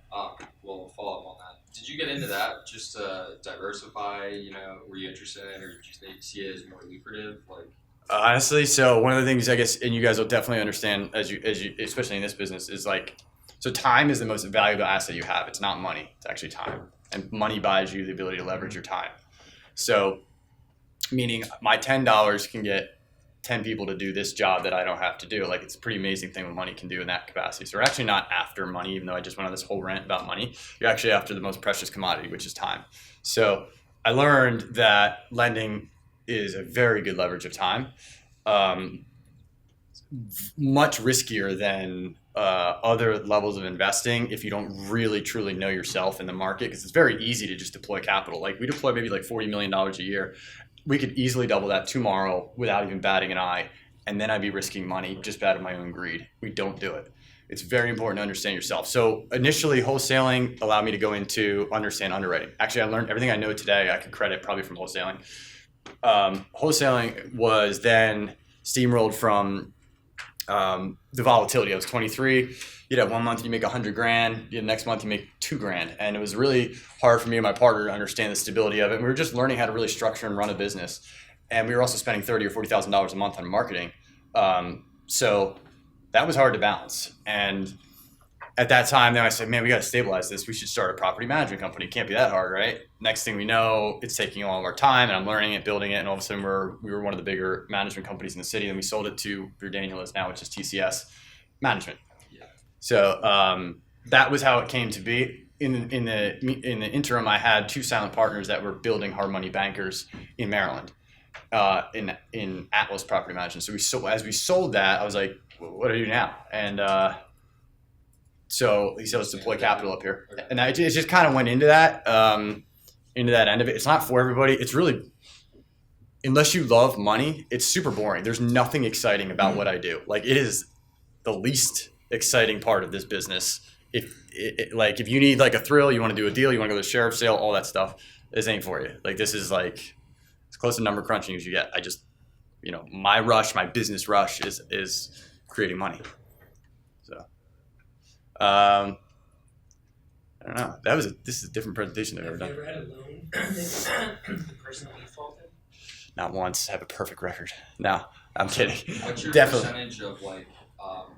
Well, follow up on that. Did you get into that just to diversify, you know, were you interested in it, or did you see it as more lucrative? Like, honestly, so one of the things I guess, and you guys will definitely understand as you, especially in this business, is like, so time is the most valuable asset you have. It's not money. It's actually time. And money buys you the ability to leverage your time. So meaning my $10 can get 10 people to do this job that I don't have to do. Like it's a pretty amazing thing what money can do in that capacity. So we're actually not after money, even though I just went on this whole rant about money. You're actually after the most precious commodity, which is time. So I learned that lending is a very good leverage of time. Much riskier than other levels of investing if you don't really truly know yourself in the market, because it's very easy to just deploy capital. Like we deploy maybe like $40 million a year. We could easily double that tomorrow without even batting an eye. and then I'd be risking money just out of my own greed. We don't do it. It's very important to understand yourself. So initially, wholesaling allowed me to go into understand underwriting. Actually, I learned everything I know today. I could credit probably from wholesaling. Wholesaling was then steamrolled from the volatility. I was 23. You'd have 1 month you make $100,000. The next month you make $2,000, and it was really hard for me and my partner to understand the stability of it. And we were just learning how to really structure and run a business, and we were also spending $30,000 or $40,000 a month on marketing. So that was hard to balance. And at that time, then I said, man, we got to stabilize this. We should start a property management company. It can't be that hard, right? Next thing we know, it's taking all of our time, and I'm learning it, building it, and all of a sudden we were one of the bigger management companies in the city, and we sold it to where Daniel is now, which is TCS Management. Yeah. So that was how it came to be. In the interim, I had two silent partners that were building hard money bankers in Maryland, in Atlas Property Management. So as we sold that, I was like, well, what do I do now? And so he said, let's deploy capital up here. Okay. And it just kind of went into that end of it. It's not for everybody. It's really, unless you love money, it's super boring. There's nothing exciting about what I do. Like, it is the least exciting part of this business. If you need like a thrill, you want to do a deal, you want to go to the sheriff's sale, all that stuff, this ain't for you. Like, this is like as close to number crunching as you get. I just, my business rush is creating money. So, I don't know. This is a different presentation I've ever done. Have you ever had a loan that the person defaulted? Not once. I have a perfect record. No, I'm kidding. What's your Definitely. percentage of like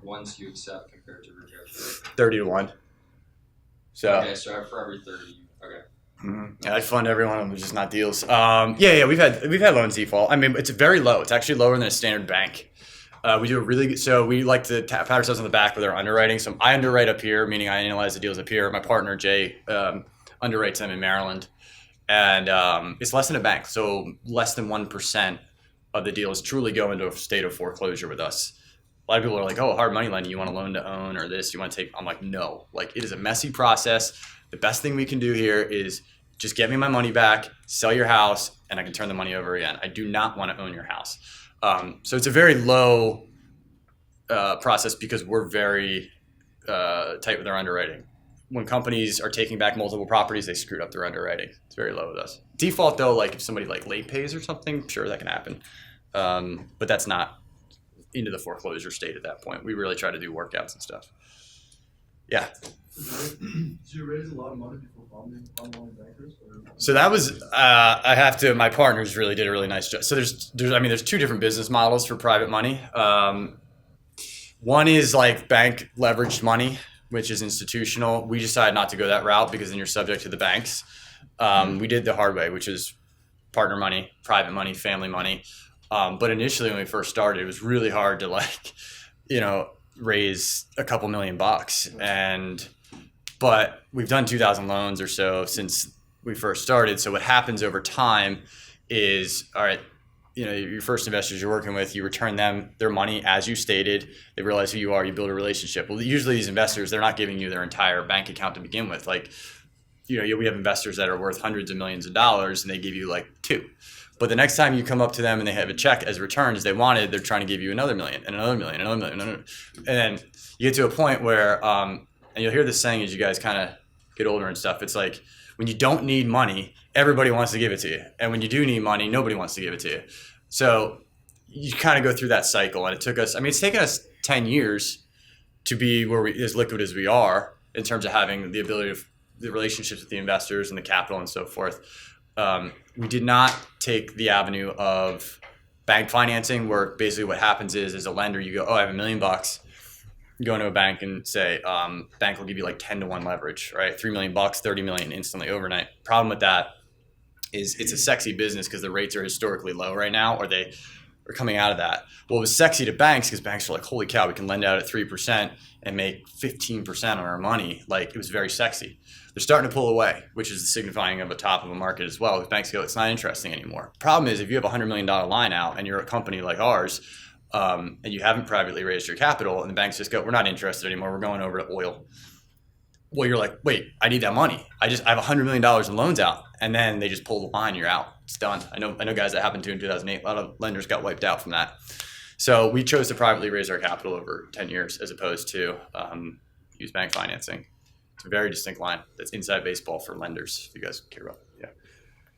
ones you accept compared to rejection? 30-1. So. Okay, so for every 30. Okay. Mm-hmm. Yeah, I fund every one of them, just not deals. Yeah, we've had loans default. I mean, it's very low. It's actually lower than a standard bank. We do a really good, so we like to pat ourselves on the back with our underwriting. So I underwrite up here, meaning I analyze the deals up here. My partner, Jay, underwrites them in Maryland. And it's less than a bank. So less than 1% of the deals truly go into a state of foreclosure with us. A lot of people are like, oh, hard money lending, you want a loan to own or this, you want to take, I'm like, no. Like, it is a messy process. The best thing we can do here is just get me my money back, sell your house, and I can turn the money over again. I do not want to own your house. So it's a very low process because we're very tight with our underwriting. When companies are taking back multiple properties, they screwed up their underwriting. It's very low with us. Default though, like if somebody like late pays or something, sure, that can happen. But that's not into the foreclosure state at that point. We really try to do workouts and stuff. Yeah. Did you raise a lot of money before funding online bankers? So that was, my partners really did a really nice job. So there's two different business models for private money. One is like bank leveraged money, which is institutional. We decided not to go that route because then you're subject to the banks. We did the hard way, which is partner money, private money, family money. But initially when we first started, it was really hard to raise a couple $1,000,000. But we've done 2,000 loans or so since we first started. So what happens over time is, all right, your first investors you're working with, you return them their money as you stated. They realize who you are. You build a relationship. Well, usually these investors, they're not giving you their entire bank account to begin with. Like, we have investors that are worth hundreds of millions of dollars and they give you like $2. But the next time you come up to them and they have a check as returns they wanted, they're trying to give you another million and another million, another million, and then you get to a point where, and you'll hear this saying as you guys kind of get older and stuff. It's like when you don't need money, everybody wants to give it to you. And when you do need money, nobody wants to give it to you. So you kind of go through that cycle. And it's taken us 10 years to be as liquid as we are in terms of having the ability of the relationships with the investors and the capital and so forth. We did not take the avenue of bank financing where basically what happens is as a lender, you go, oh, I have $1 million. You go into a bank and say, bank will give you like 10-to-1 leverage, right? $3 million, $30 million instantly overnight. Problem with that is it's a sexy business because the rates are historically low right now, or they are coming out of that. Well, it was sexy to banks because banks are like, holy cow, we can lend out at 3% and make 15% on our money. Like, it was very sexy. They're starting to pull away, which is the signifying of a top of a market as well. If banks go, it's not interesting anymore. Problem is, if you have a $100 million line out and you're a company like ours, and you haven't privately raised your capital, and the banks just go, we're not interested anymore. We're going over to oil. Well, you're like, wait, I need that money. I have $100 million in loans out. And then they just pull the line, you're out. It's done. I know guys that happened to in 2008. A lot of lenders got wiped out from that. So we chose to privately raise our capital over 10 years as opposed to use bank financing. It's a very distinct line. That's inside baseball for lenders, if you guys care about it. Yeah.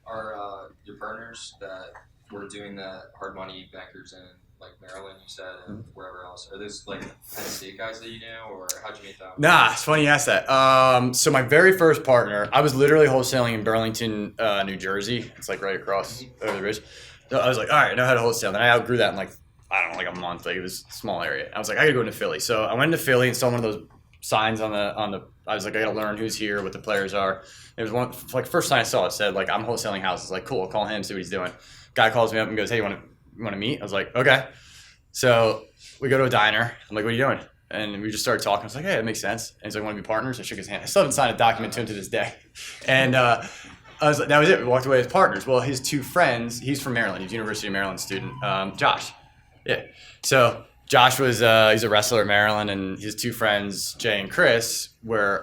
Are your partners that were doing the hard money bankers in like Maryland, you said, and wherever else, are those like Penn State guys that you know, or how'd you meet them? Nah, it's funny you asked that. So my very first partner, I was literally wholesaling in Burlington, New Jersey. It's like right across over the bridge. So I was like, all right, I know how to wholesale. Then I outgrew that in like, I don't know, like a month. Like it was a small area. I was like, I gotta go into Philly. So I went into Philly and saw one of those signs on the. I was like, I gotta learn who's here, what the players are. It was one like first sign I saw. It said like, I'm wholesaling houses. Like, cool. I'll call him, see what he's doing. Guy calls me up and goes, hey, you want to meet? I was like, okay. So we go to a diner. I'm like, what are you doing? And we just started talking. I was like, hey, that makes sense. And he's like, want to be partners? I shook his hand. I still haven't signed a document to him to this day. And I was like, that was it. We walked away as partners. Well, his two friends, he's from Maryland. He's a University of Maryland student. Josh. Yeah. So Josh was, he's a wrestler at Maryland, and his two friends, Jay and Chris, were,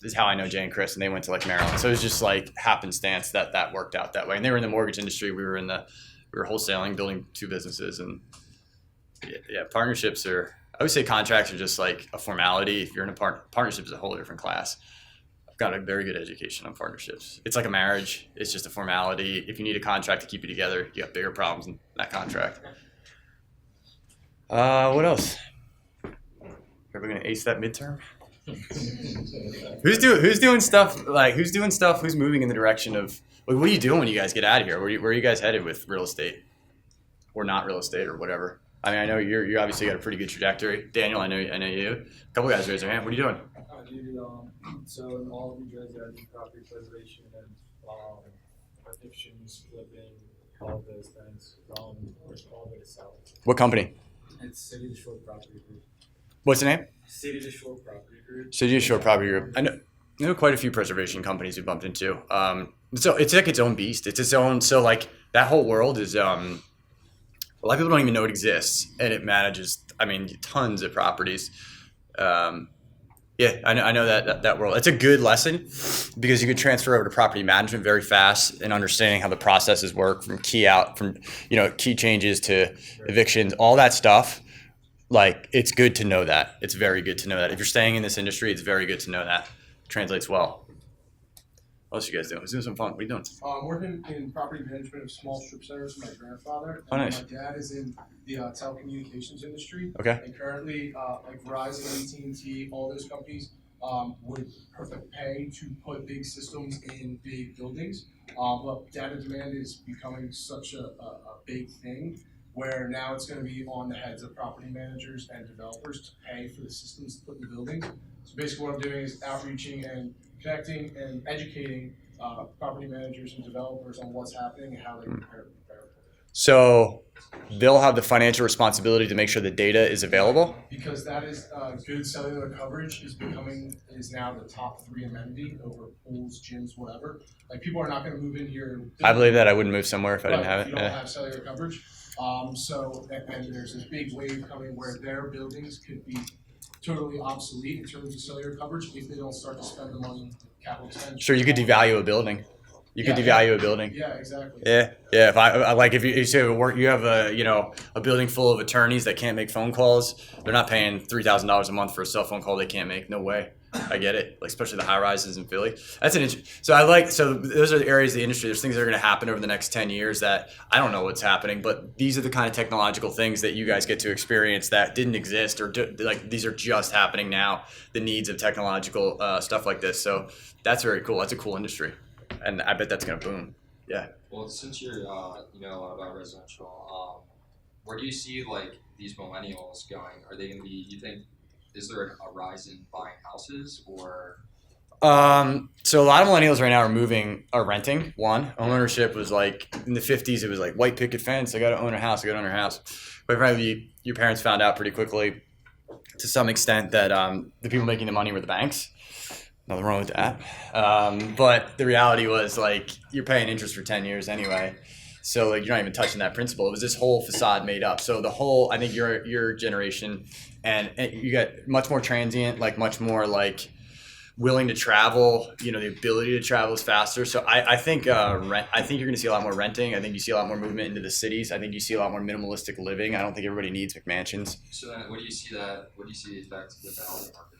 this is how I know Jay and Chris, and they went to like Maryland. So it was just like happenstance that worked out that way. And they were in the mortgage industry. We were wholesaling, building two businesses, and yeah, partnerships are, I would say contracts are just like a formality. If you're in a partnership is a whole different class. I've got a very good education on partnerships. It's like a marriage. It's just a formality. If you need a contract to keep you together, you have bigger problems in that contract. What else? Are we gonna ace that midterm? Who's doing stuff like who's moving in the direction of like, what are you doing when you guys get out of here? Where are you guys headed with real estate or not real estate or whatever? I mean, I know you're obviously got a pretty good trajectory. Daniel, I know you. A couple guys raise their hand. What are you doing? So in all of New Jersey, I do property preservation and evictions, flipping, all those things. All the way to sell. What company? It's City to Shore Property Group. What's the name? City to Shore Property Group. City to Shore Property Group. I know quite a few preservation companies we bumped into. So it's like its own beast. It's its own. So like that whole world is. A lot of people don't even know it exists, and it manages. I mean, tons of properties. Yeah, I know that world. It's a good lesson because you could transfer over to property management very fast and understanding how the processes work from key changes to evictions, all that stuff. Like, it's good to know that. It's very good to know that. If you're staying in this industry, it's very good to know that. It translates well. What else are you guys doing? Let's do some fun. What are you doing? I'm working in property management of small strip centers with my grandfather. Oh, nice. My dad is in the telecommunications industry. Okay. And currently, like Verizon, AT&T, all those companies would pay to put big systems in big buildings. But data demand is becoming such a big thing where now it's going to be on the heads of property managers and developers to pay for the systems to put in the buildings. So basically what I'm doing is outreaching and connecting and educating property managers and developers on what's happening and how they can prepare. So they'll have the financial responsibility to make sure the data is available? Because that is good cellular coverage is now the top 3 amenity over pools, gyms, whatever. Like, people are not going to move in here. I believe that. I wouldn't move somewhere if I didn't have it. You don't have cellular coverage. And there's this big wave coming where their buildings could be totally obsolete in terms of cellular coverage if they don't start to spend the money in capital expenditure. Sure, you could devalue a building. You could devalue a building. Yeah, exactly. Yeah. If I like, if you say you have a building full of attorneys that can't make phone calls, they're not paying $3,000 a month for a cell phone call they can't make. No way. I get it. Like, especially the high rises in Philly. That's an so those are the areas of the industry. There's things that are going to happen over the next 10 years that I don't know what's happening, but these are the kind of technological things that you guys get to experience that didn't exist, or these are just happening now. The needs of technological stuff like this. So that's very cool. That's a cool industry. And I bet that's going to boom. Yeah. Well, since you're, you know a lot about residential, where do you see like these millennials going? Are they going to be? You think? Is there a rise in buying houses or? So a lot of millennials right now are renting. One, homeownership was like in the 50s. It was like white picket fence. I got to own a house. But frankly, your parents found out pretty quickly, to some extent, that the people making the money were the banks. Nothing wrong with that. But the reality was, like, you're paying interest for 10 years anyway. So like, you're not even touching that principal. It was this whole facade made up. So I think your generation and you got much more transient, like much more like willing to travel, the ability to travel is faster. So I think I think you're going to see a lot more renting. I think you see a lot more movement into the cities. I think you see a lot more minimalistic living. I don't think everybody needs McMansions. So then, what do you see the effects with the housing market?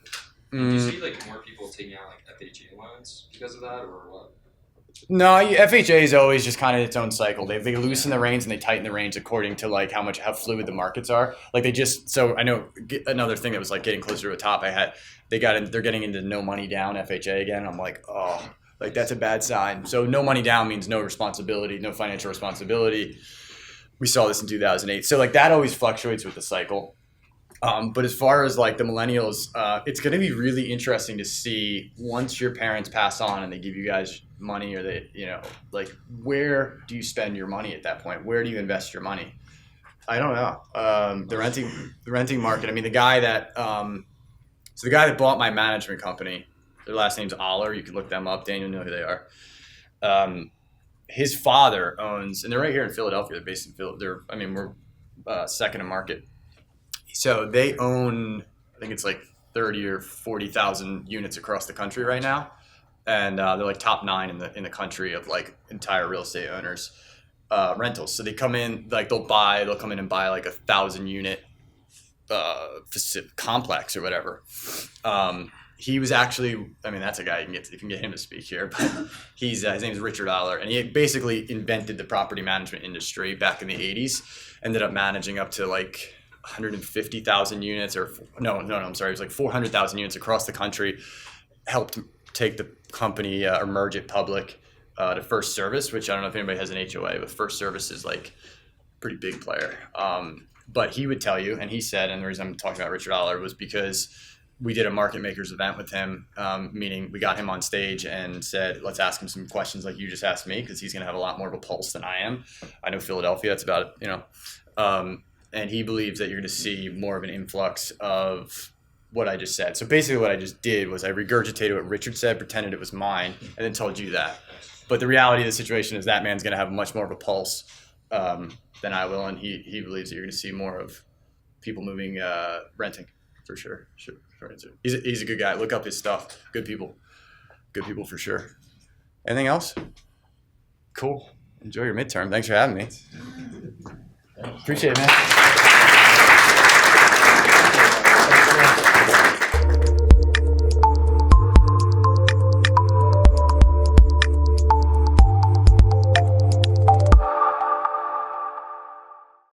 Do you see like more people taking out like FHA loans because of that, or what? No, FHA is always just kind of its own cycle. They loosen the reins and they tighten the reins according to like how fluid the markets are. Like so I know another thing that was like getting closer to a top. They're getting into no money down FHA again. I'm like, oh, like that's a bad sign. So no money down means no responsibility, no financial responsibility. We saw this in 2008. So like that always fluctuates with the cycle. But as far as like the millennials, it's going to be really interesting to see once your parents pass on and they give you guys money, or they, like where do you spend your money at that point? Where do you invest your money? I don't know. The renting market. I mean, the guy that bought my management company, their last name's Aller. You can look them up. Daniel know who they are. His father owns, and they're right here in Philadelphia. They're based in Philadelphia. We're second in market. So they own, I think it's like 30 or 40,000 units across the country right now, and they're like top 9 in the country of like entire real estate owners rentals. So they come in, like they'll come in and buy like 1,000 unit complex or whatever. He was actually, that's a guy you can get him to speak here, but his name is Richard Aller, and he basically invented the property management industry back in the 80s. Ended up managing up to like 150,000 units, or I'm sorry, it was like 400,000 units across the country. Helped take the company or merge it public to First Service, which I don't know if anybody has an HOA, but First Service is like a pretty big player. But he would tell you, and he said, and the reason I'm talking about Richard Aller was because we did a market makers event with him, meaning we got him on stage and said, let's ask him some questions like you just asked me, because he's going to have a lot more of a pulse than I am. I know Philadelphia, that's about it, and he believes that you're going to see more of an influx of what I just said. So basically what I just did was I regurgitated what Richard said, pretended it was mine, and then told you that. But the reality of the situation is that man's going to have much more of a pulse than I will, and he believes that you're going to see more of people moving, renting, for sure. He's a good guy. Look up his stuff. Good people for sure. Anything else? Cool. Enjoy your midterm. Thanks for having me. Appreciate it, man.